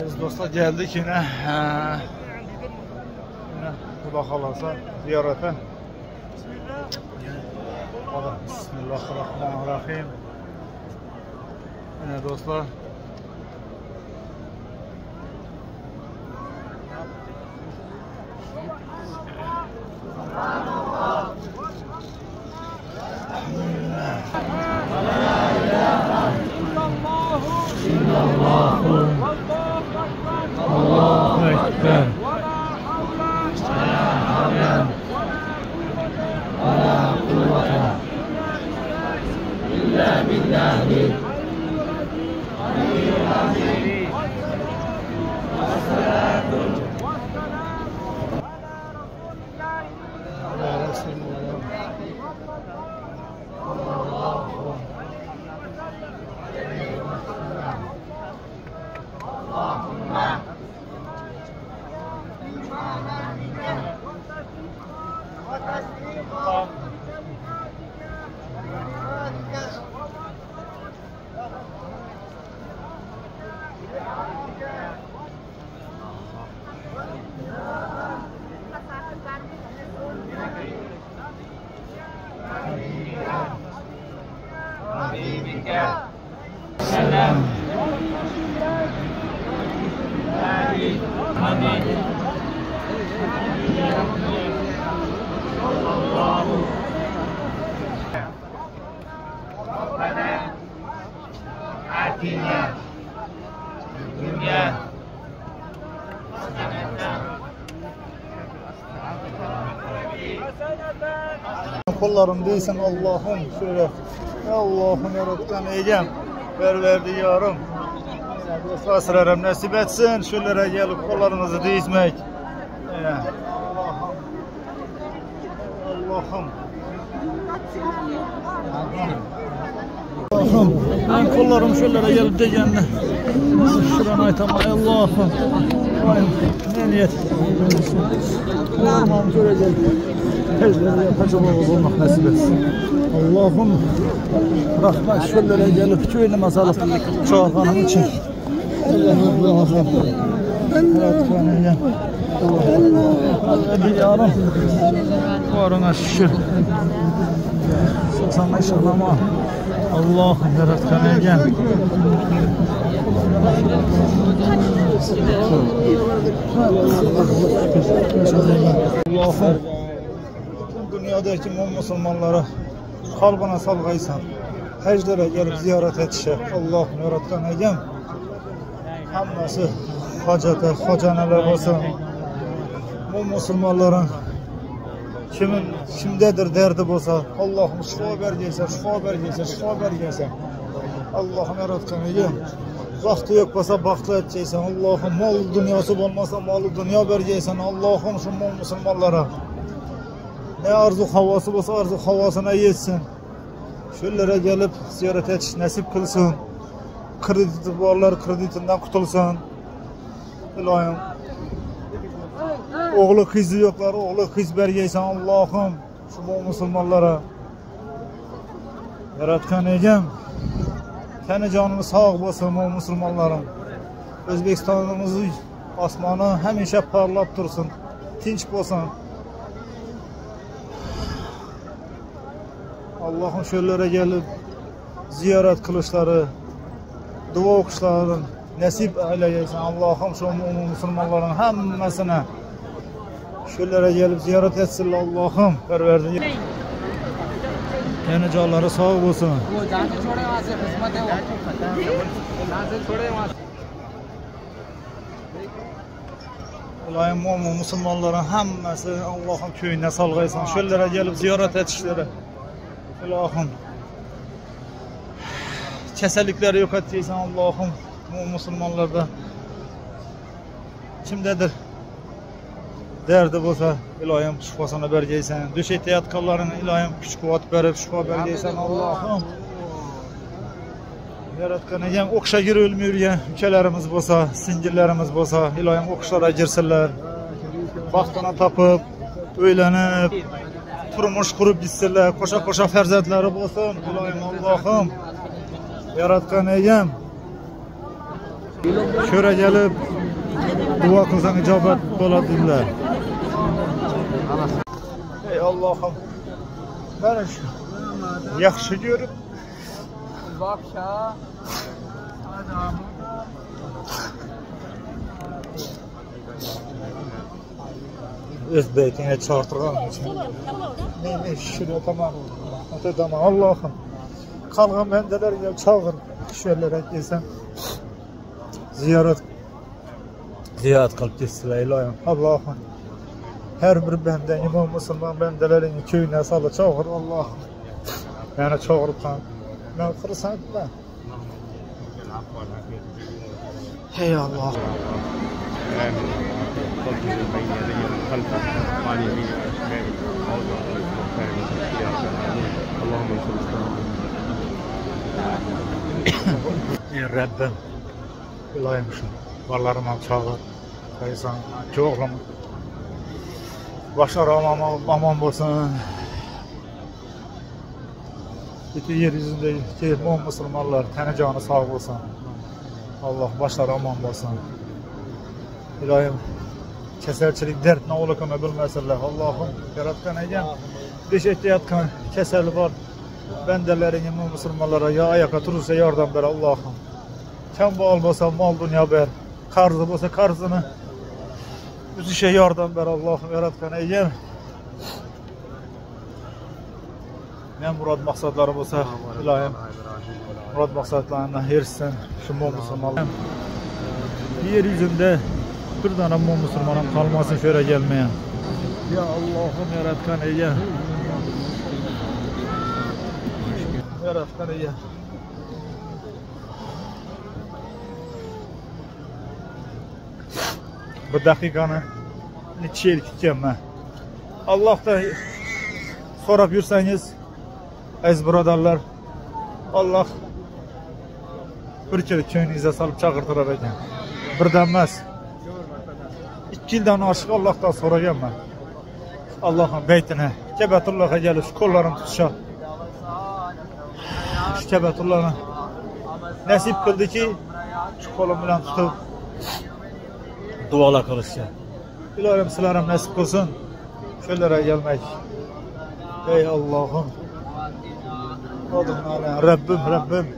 Biz dostlar geldik yine. Xudo xolasa ziyarete. Bismillahirrahmanirrahim. Yine dostlar. Allahu Ekber. Selam. Artinya dunia kullarım değilsin Allah'ım şöyle Allah'ım yarattan egem Perverdigarım dostlarım nasip etsin şöylere gelip kollarınızı değizmek Allah'ım ben kollarım şöylere gelip de geldi şuran aytamay Allah'ım ne niyet Allah'ım şöyle geldi tezlere yapacağım olmak nasip etsin Allah'ım rahmet şöylere gelip köyüne masalık çoğalmanım için Allah'ım Allah'ım Allah'ım Varına şükür Sana inşallah Allah'ım yaratkan egen Allah'ım dünyadaki Müslümanlara kalbına salgaysan heclere gelip ziyaret etişe Allah'ım yaratkan egen hamması hacete hocaneler olsun bu Müslümanların kimdedir derdi olsa Allah'ım şifa vergeysen şifa vergeysen Allah'ım yaratkan egen vakti yok olsa baktı edeceksen Allah'ım mal dünyası olmasa malı dünya vergeysen Allah'ım şu Müslümanlara ne arzu havası olsa arzu havasına yetsin şöylere gelip ziyaret etiş nasip kılsın krediti varlar kreditinden kutulsun İlahim oğlu kızı yoklar oğlu kız vergeysen Allah'ım şu Müslümanlara yaratkan egem kendi canını sağ olsun o Müslümanların Özbekistan'ımızın asmanı hemşe parlap dursun tinç olsun Allah'ım şöylere gelip ziyaret kılışları dua okuşların nasip eyleysin Allah'ım şu Müslümanların hemmesine şöylere gelip ziyaret etsinler Allah'ım perverdi kendi canları sağ olsun Allah'ım Müslümanların hemmesi Allah'ım köyüne salgaysan şöylere gelip ziyaret etişleri Allah'ım keselikleri yok edeceksen Allah'ım bu Müslümanlarda kimdedir derdi olsa İlahim şifasını vergeysen döşekte yatkanların İlahim güç kuvvet verip şifa vergeysen Allah'ım yaratkan egen okşa gir ölmüyor ülkelerimiz olsa singillerimiz olsa İlahim okşlara girsinler baktına tapıp öğlenip turmuş kurup gitsinler koşa koşa ferzatları olsun İlahim Allah'ım yaratkan egem Şöyle gelip dua kılsan icabet bo'ladilar. Ey Allah'ım. Ben şu yaxşı görüp öz beytine çarptırgan için. Ne şuraya tamam. Tamam Allah'ım. Kalgan bendeler gel çağır. Şöyle gelsem. Ziyaret kılıp gitsinler ilayim. Allah'ım. Her bir benden imam Müslüman bendelerin köyüne salı çağır Allah'ım. Yani çağırıp kan. Ben kırsan etme. Hey Allah. Ey Rabbim. İlaymışım. Varlarıma çağır. Kaysan. Çoğulum. Başlar aman olsun. Bütün yeryüzünde kelime Müslümanlar tene canı sağ olsun. Allah başlar aman olsun. İlahim keserçilik dert ne olacağını bilmesinler. Allah'ım yaratkan egen beşekte yatkan keseli var. Bendelerin Müslümanlara ya ayaka turursa yardım ver Allah'ım. Kembal olsa mal dünya ver. Karzı olsa karzını bütün şey yardım ver Allah'ım yaratkan egen. Ben murad maksatlarım olsa ilahim murad maksatlarına hersin şu Müslümanlar. Yeryüzünde bir tane Müslümanım kalmasın şöyle gelmeye. Ya Allah'ım yaratkan egen. Yaratkan egen. Bu dakikanı neçe yıl tutacağım ben. Allah'tan sorap yürseniz aziz braderler, Allah bir kere köyünüze salıp çağırtırır eken. Birden emas. 2 yıldan aşık Allah'tan soracağım ben. Allah'ın beytine, Kebetullah'a gelip şu kollarını tutuşa. Şu Kebetullah'ı nasip kıldı ki şu kolumla tutup dualar kılışa. İlahim sizlere nasip kılsın. Şöylere gelmek. Ey Allah'ım. Rabbim